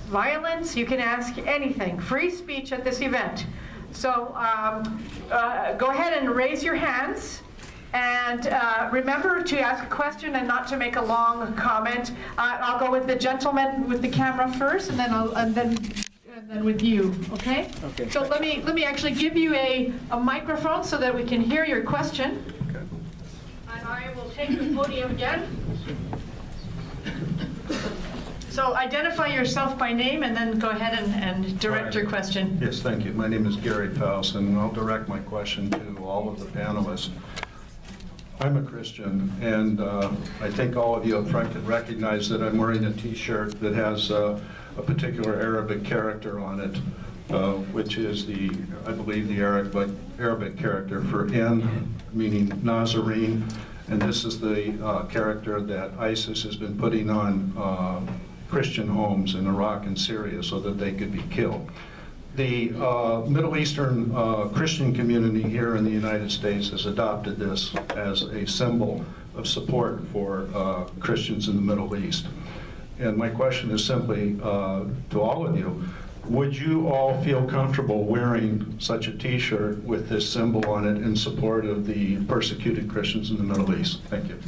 violence, you can ask anything. Free speech at this event. So go ahead and raise your hands. And remember to ask a question and not to make a long comment. I'll go with the gentleman with the camera first, and then with you. Okay? Okay. So let me actually give you a microphone so that we can hear your question. Okay. And I will take the podium again. So identify yourself by name and then go ahead and direct your question. Yes, thank you. My name is Gary Faust, and I'll direct my question to all of the panelists. I'm a Christian, and I think all of you up front can recognize that I'm wearing a T-shirt that has a particular Arabic character on it, which is I believe the Arabic character for N, meaning Nazarene, and this is the character that ISIS has been putting on Christian homes in Iraq and Syria so that they could be killed. The Middle Eastern Christian community here in the United States has adopted this as a symbol of support for Christians in the Middle East. And my question is simply to all of you, would you all feel comfortable wearing such a T-shirt with this symbol on it in support of the persecuted Christians in the Middle East? Thank you.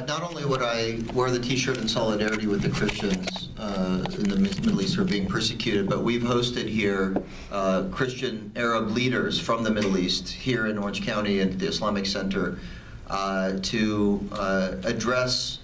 Not only would I wear the T-shirt in solidarity with the Christians in the Middle East who are being persecuted, but we've hosted here Christian Arab leaders from the Middle East here in Orange County at the Islamic Center to address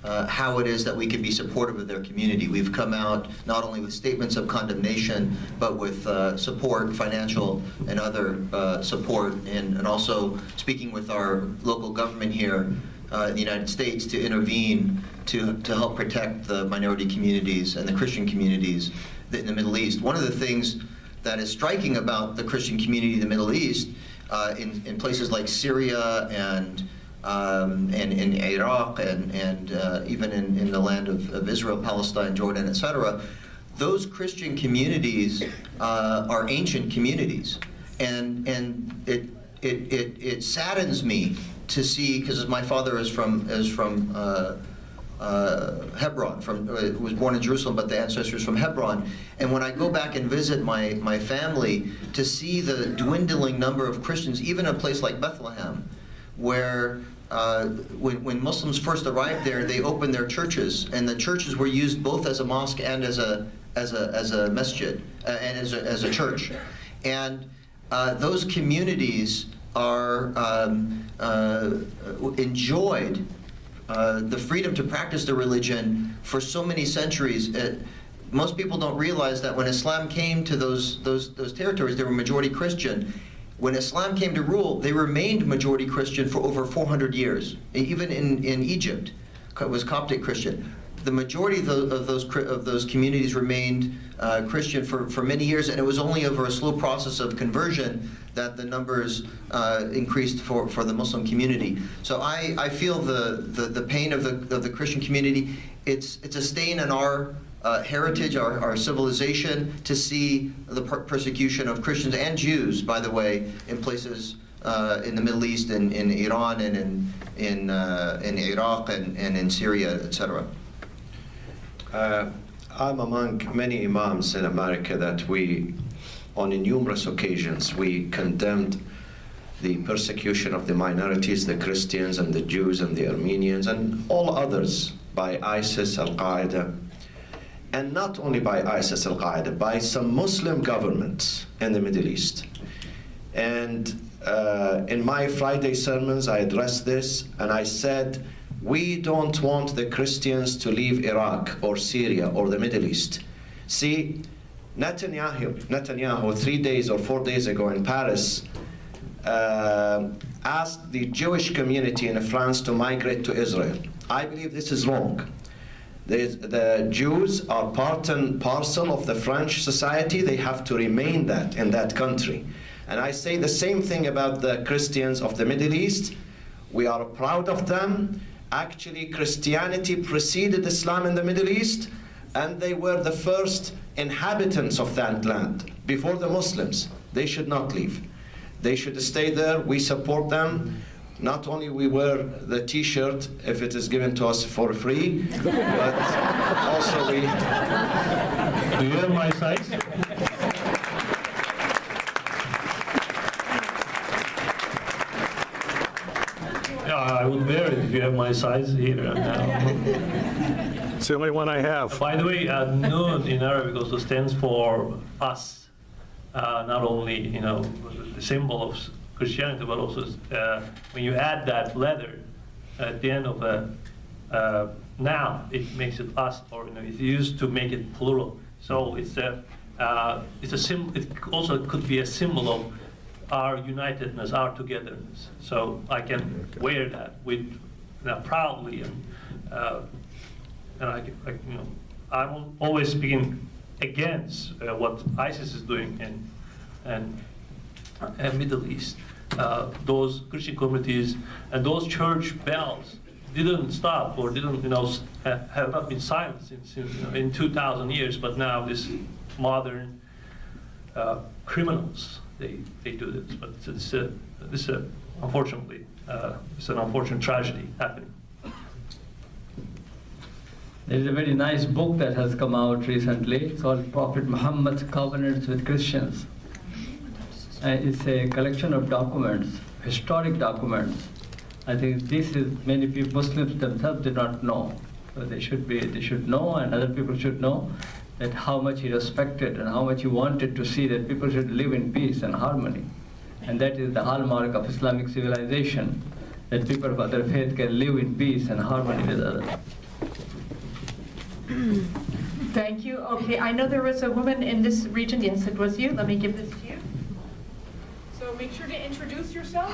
how it is that we can be supportive of their community. We've come out not only with statements of condemnation, but with support, financial and other support, and also speaking with our local government here in the United States to intervene to help protect the minority communities and the Christian communities in the Middle East. One of the things that is striking about the Christian community in the Middle East, in places like Syria and in Iraq and even in the land of Israel, Palestine, Jordan, etc., those Christian communities are ancient communities, and it saddens me to see, because my father is from Hebron, was born in Jerusalem, but the ancestors from Hebron. And when I go back and visit my family, to see the dwindling number of Christians, even in a place like Bethlehem, where when Muslims first arrived there, they opened their churches, and the churches were used both as a mosque and as a masjid and as a church. And those communities are enjoyed the freedom to practice their religion for so many centuries. Most people don't realize that when Islam came to those territories, they were majority Christian. When Islam came to rule, they remained majority Christian for over 400 years. Even in Egypt, it was Coptic Christian. The majority of those communities remained Christian for many years, and it was only over a slow process of conversion that the numbers increased for the Muslim community. So I feel the pain of the Christian community. It's a stain in our heritage, our civilization, to see the persecution of Christians and Jews, by the way, in places in the Middle East, in Iran, and in Iraq, and in Syria, etc. I'm among many imams in America that on numerous occasions, we condemned the persecution of the minorities, the Christians and the Jews and the Armenians and all others by ISIS, Al-Qaeda, and not only by ISIS, Al-Qaeda, by some Muslim governments in the Middle East. And in my Friday sermons, I addressed this, and I said, we don't want the Christians to leave Iraq or Syria or the Middle East. See, Netanyahu 3 days or 4 days ago in Paris asked the Jewish community in France to migrate to Israel. I believe this is wrong. The Jews are part and parcel of the French society. They have to remain that in that country. And I say the same thing about the Christians of the Middle East. We are proud of them. Actually, Christianity preceded Islam in the Middle East, and they were the first inhabitants of that land before the Muslims. They should not leave. They should stay there. We support them. not only we wear the T-shirt if it is given to us for free, but also we... Do you have my size? Yeah, I would wear it if you have my size here and now. It's the only one I have. By the way, Nun in Arabic also stands for us. Not only, you know, the symbol of Christianity, but also when you add that letter at the end of a noun, it makes it us, or you know, it's used to make it plural. So it's a symbol. It also could be a symbol of our unitedness, our togetherness. So I can wear that with proudly, and you know, I'm always speaking against what ISIS is doing in Middle East. Those Christian communities and those church bells didn't stop or didn't, you know, have not been silent since, you know, in 2,000 years. But now this modern criminals, they do this. But this unfortunately, it's an unfortunate tragedy happening. There is a very nice book that has come out recently called Prophet Muhammad's Covenants with Christians. It's a collection of documents, historic documents. I think this is many people, Muslims themselves did not know. So they should know, and other people should know that how much he respected and how much he wanted to see that people should live in peace and harmony. And that is the hallmark of Islamic civilization, that people of other faith can live in peace and harmony with others. Thank you. Okay, I know there was a woman in this region. Yes, it was you. Let me give this to you. So make sure to introduce yourself.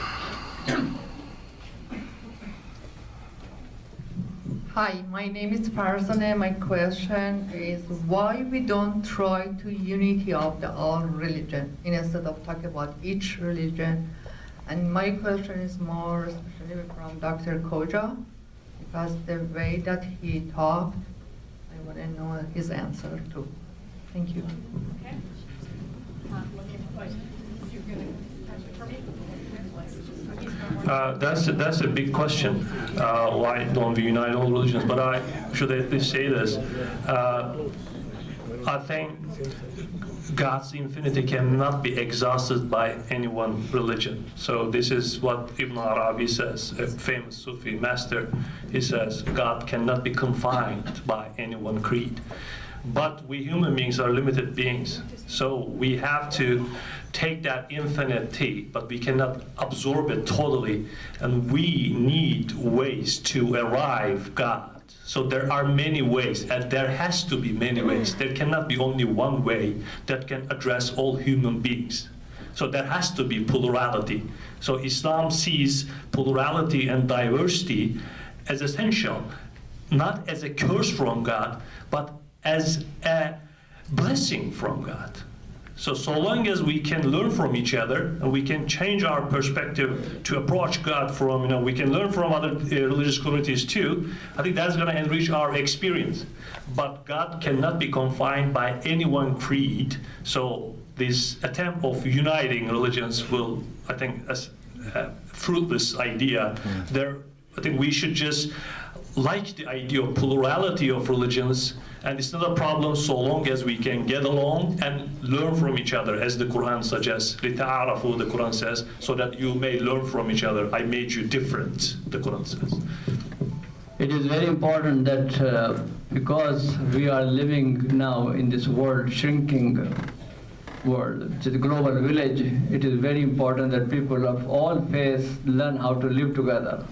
Hi, my name is Farzana, and my question is why we don't try to unity of the all religion instead of talking about each religion. And my question is more especially from Dr. Koja, because the way that he talked, I want to know his answer too. Thank you. Okay. That's a big question. Why don't we unite all religions? But I should at least say this. I think God's infinity cannot be exhausted by any one religion. So this is what Ibn Arabi says, a famous Sufi master. He says, God cannot be confined by any one creed. But we human beings are limited beings. So we have to take that infinity, but we cannot absorb it totally. And we need ways to arrive God. So there are many ways, and there has to be many ways. There cannot be only one way that can address all human beings. So there has to be plurality. So Islam sees plurality and diversity as essential, not as a curse from God, but as a blessing from God. So long as we can learn from each other and we can change our perspective to approach God from, we can learn from other religious communities too, I think that's going to enrich our experience. But God cannot be confined by any one creed. So this attempt of uniting religions will, I think, as a fruitless idea. I think we should just like the idea of plurality of religions, and it's not a problem so long as we can get along and learn from each other, as the Quran suggests. لِتَعَارَفُوا, the Quran says, so that you may learn from each other. I made you different, the Quran says. It is very important that because we are living now in this world, shrinking world, which is a global village, it is very important that people of all faiths learn how to live together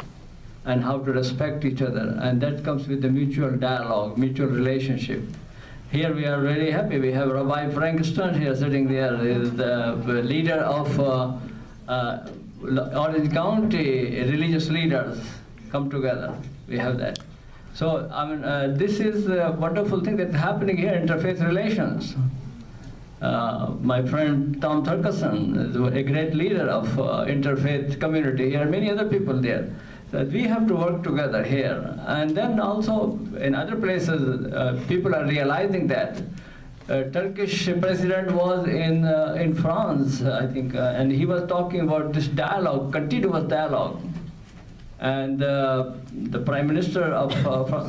and how to respect each other. And that comes with the mutual dialogue, mutual relationship. Here we are very happy. We have Rabbi Frankston here sitting there. He is the leader of Orange County religious leaders come together. We have that. So, I mean, this is a wonderful thing that's happening here, interfaith relations. My friend Tom Thurkeson is a great leader of interfaith community. There are many other people there. So we have to work together here. And then also in other places, people are realizing that. Turkish president was in France, I think, and he was talking about this dialogue, continuous dialogue. And the Prime Minister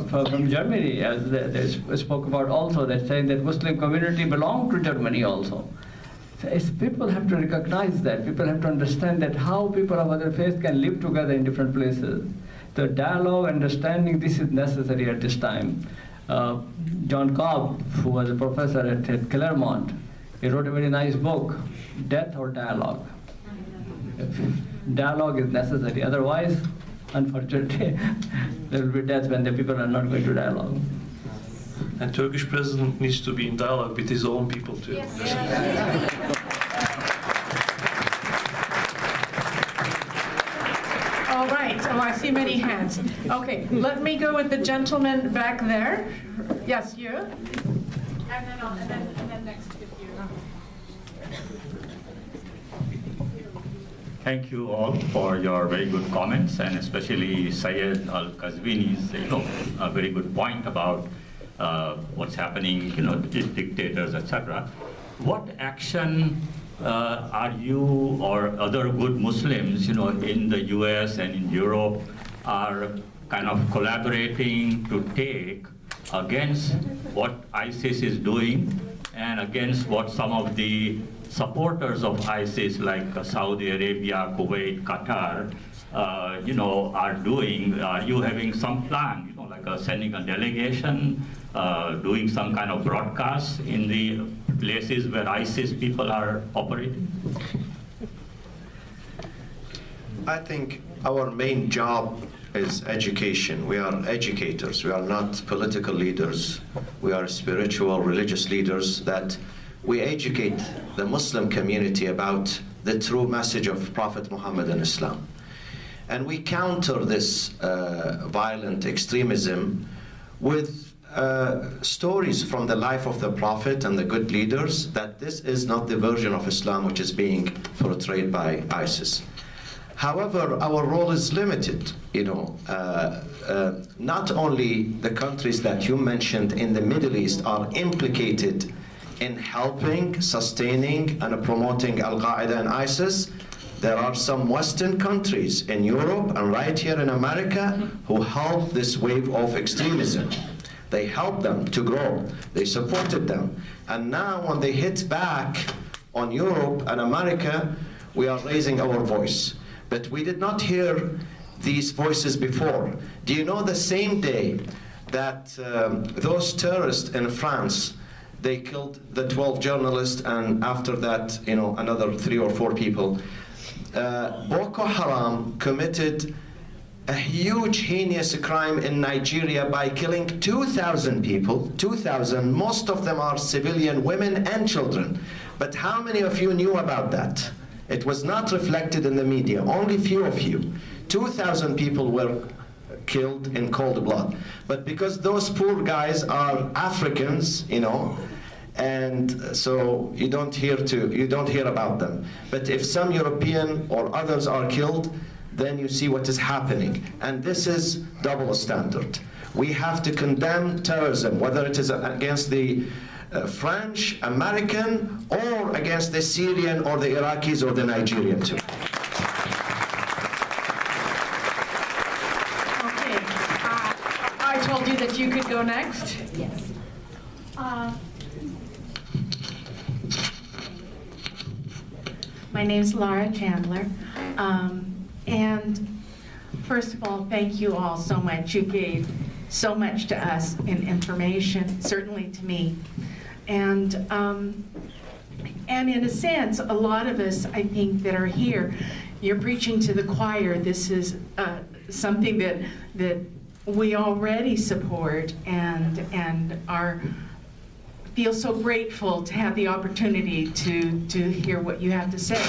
from Germany, they spoke about also, that saying that Muslim community belong to Germany also. So people have to recognize that. People have to understand that how people of other faiths can live together in different places. The dialogue, understanding, this is necessary at this time. John Cobb, who was a professor at Claremont, he wrote a very nice book, Death or Dialogue. Dialogue is necessary, otherwise, unfortunately, there will be death when the people are not going to dialogue. And Turkish president needs to be in dialogue with his own people too. Yes. All right, oh, I see many hands. Okay, let me go with the gentleman back there. Yes, you? And then next with you. Thank you all for your very good comments, and especially Syed Al-Kazvini's, a very good point about what's happening, dictators, etc. What action are you or other good Muslims, in the US and in Europe are kind of collaborating to take against what ISIS is doing and against what some of the supporters of ISIS like Saudi Arabia, Kuwait, Qatar, are doing? Are you having some plan, like sending a delegation, doing some kind of broadcast in the places where ISIS people are operating? I think our main job is education. We are educators. We are not political leaders. We are spiritual, religious leaders that we educate the Muslim community about the true message of Prophet Muhammad and Islam. And we counter this violent extremism with stories from the life of the Prophet and the good leaders, that this is not the version of Islam which is being portrayed by ISIS. However, our role is limited. Not only the countries that you mentioned in the Middle East are implicated in helping, sustaining, and promoting Al-Qaeda and ISIS, there are some Western countries in Europe and right here in America who help this wave of extremism. They helped them to grow. They supported them. And now when they hit back on Europe and America, we are raising our voice. But we did not hear these voices before. Do you know the same day that those terrorists in France, they killed the 12 journalists, and after that, another 3 or 4 people, Boko Haram committed a huge heinous crime in Nigeria by killing 2,000 people, 2,000, most of them are civilian women and children. But how many of you knew about that? It was not reflected in the media, only few of you. 2,000 people were killed in cold blood. But because those poor guys are Africans, and so you don't hear about them. But if some European or others are killed, then you see what is happening. And this is double standard. We have to condemn terrorism, whether it is against the French, American, or against the Syrian or the Iraqis or the Nigerian too. Okay. I told you that you could go next. Yes. My name's Laura Chandler. And first of all, thank you all so much. You gave so much to us in information, certainly to me. And in a sense, a lot of us, I think, that are here, you're preaching to the choir. This is something that we already support and feel so grateful to have the opportunity to hear what you have to say.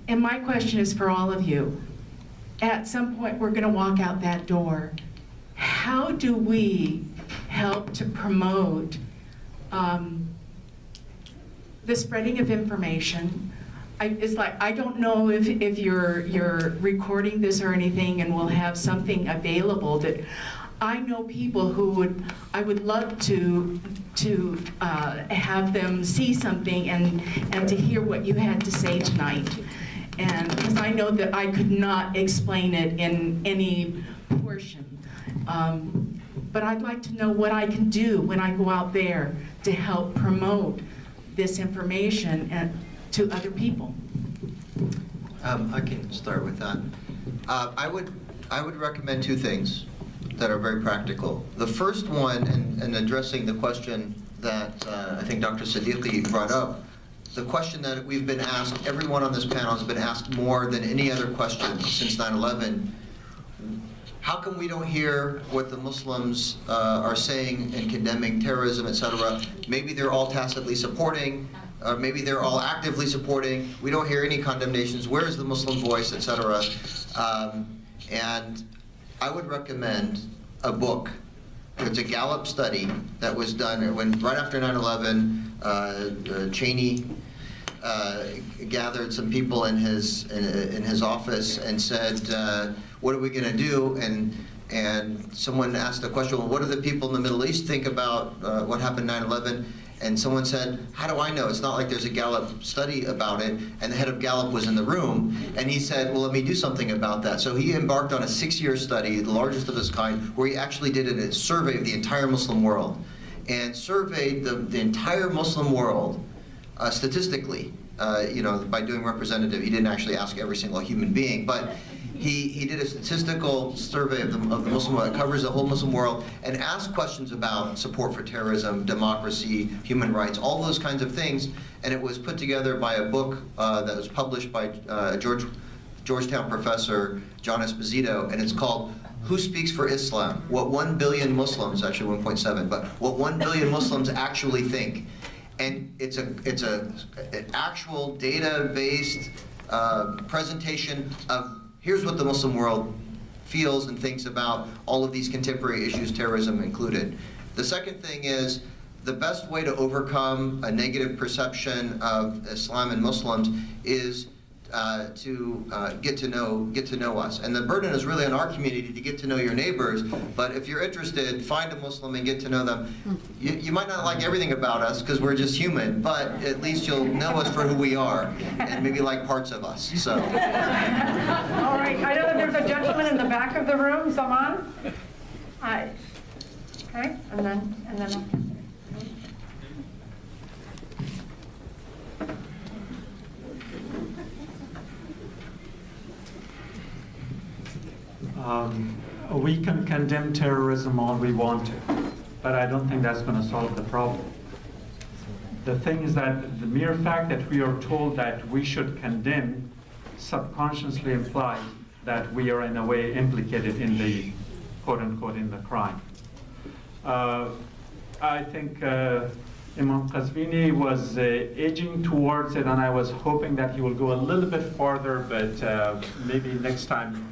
And my question is for all of you. At some point, we're going to walk out that door. How do we help to promote the spreading of information? It's like, I don't know if you're recording this or anything and we'll have something available that I know people who I would love to have them see something and to hear what you had to say tonight. and because I know that I could not explain it in any portion. But I'd like to know what I can do when I go out there to help promote this information to other people. I can start with that. I would recommend two things that are very practical. The first one, in addressing the question that I think Dr. Siddiqui brought up, the question that we've been asked, everyone on this panel has been asked more than any other question since 9/11. How come we don't hear what the Muslims are saying in condemning terrorism, etc.? Maybe they're all tacitly supporting, maybe they're all actively supporting. We don't hear any condemnations. Where is the Muslim voice, etc.? And I would recommend a book. It's a Gallup study that was done right after 9/11. Cheney gathered some people in his office and said, what are we going to do? And someone asked the question, well, what do the people in the Middle East think about what happened 9/11? And someone said, how do I know? It's not like there's a Gallup study about it. And the head of Gallup was in the room. And he said, well, let me do something about that. So he embarked on a 6-year study, the largest of its kind, where he actually did a survey of the entire Muslim world and surveyed the entire Muslim world statistically, by doing representative. He didn't actually ask every single human being, but he did a statistical survey of the Muslim world that covers the whole Muslim world and asked questions about support for terrorism, democracy, human rights, all those kinds of things. And it was put together by a book that was published by Georgetown professor John Esposito, and it's called Who Speaks for Islam? What 1 billion Muslims, actually 1.7, but what 1 billion Muslims actually think. And it's an actual data-based presentation of here's what the Muslim world feels and thinks about all of these contemporary issues, terrorism included. The second thing is the best way to overcome a negative perception of Islam and Muslims is to get to know us. And the burden is really on our community to get to know your neighbors, but if you're interested, find a Muslim and get to know them. You might not like everything about us because we're just human, but at least you'll know us for who we are and maybe like parts of us. So. All right, I know that there's a gentleman in the back of the room, Zaman. Hi. Okay, and then. We can condemn terrorism all we want to, but I don't think that's going to solve the problem. The thing is that the mere fact that we are told that we should condemn subconsciously implies that we are in a way implicated in the quote-unquote in the crime. I think Imam Qazvini was edging towards it, and I was hoping that he will go a little bit farther, but maybe next time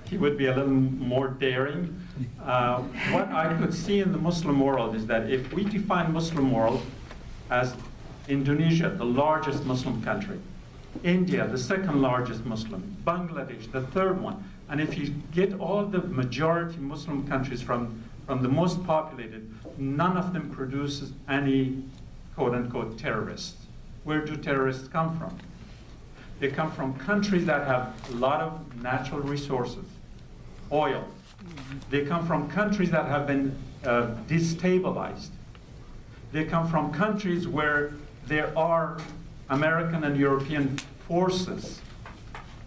he would be a little more daring. What I could see in the Muslim world is that if we define Muslim world as Indonesia, the largest Muslim country, India, the second largest Muslim, Bangladesh, the third one, and if you get all the majority Muslim countries from the most populated, none of them produces any quote-unquote terrorists. Where do terrorists come from? They come from countries that have a lot of natural resources, oil. They come from countries that have been destabilized. They come from countries where there are American and European forces.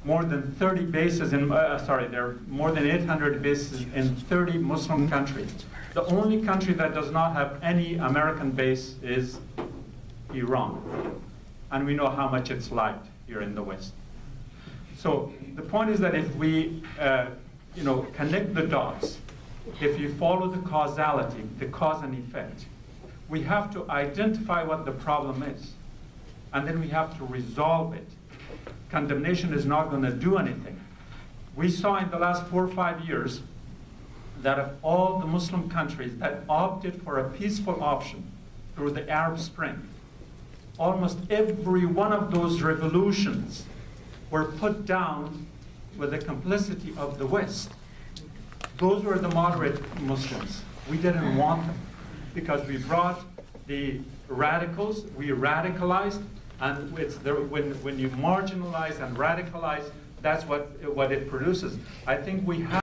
More than 30 bases in, there are more than 800 bases in 30 Muslim countries. The only country that does not have any American base is Iran. And we know how much it's liked here in the West. So the point is that if we connect the dots, if you follow the causality, the cause and effect, we have to identify what the problem is, and then we have to resolve it. Condemnation is not going to do anything. We saw in the last 4 or 5 years that of all the Muslim countries that opted for a peaceful option through the Arab Spring, almost every one of those revolutions were put down with the complicity of the West. Those were the moderate Muslims. We didn't want them because we brought the radicals, we radicalized, And it's when you marginalize and radicalize, that's what it produces. I think we have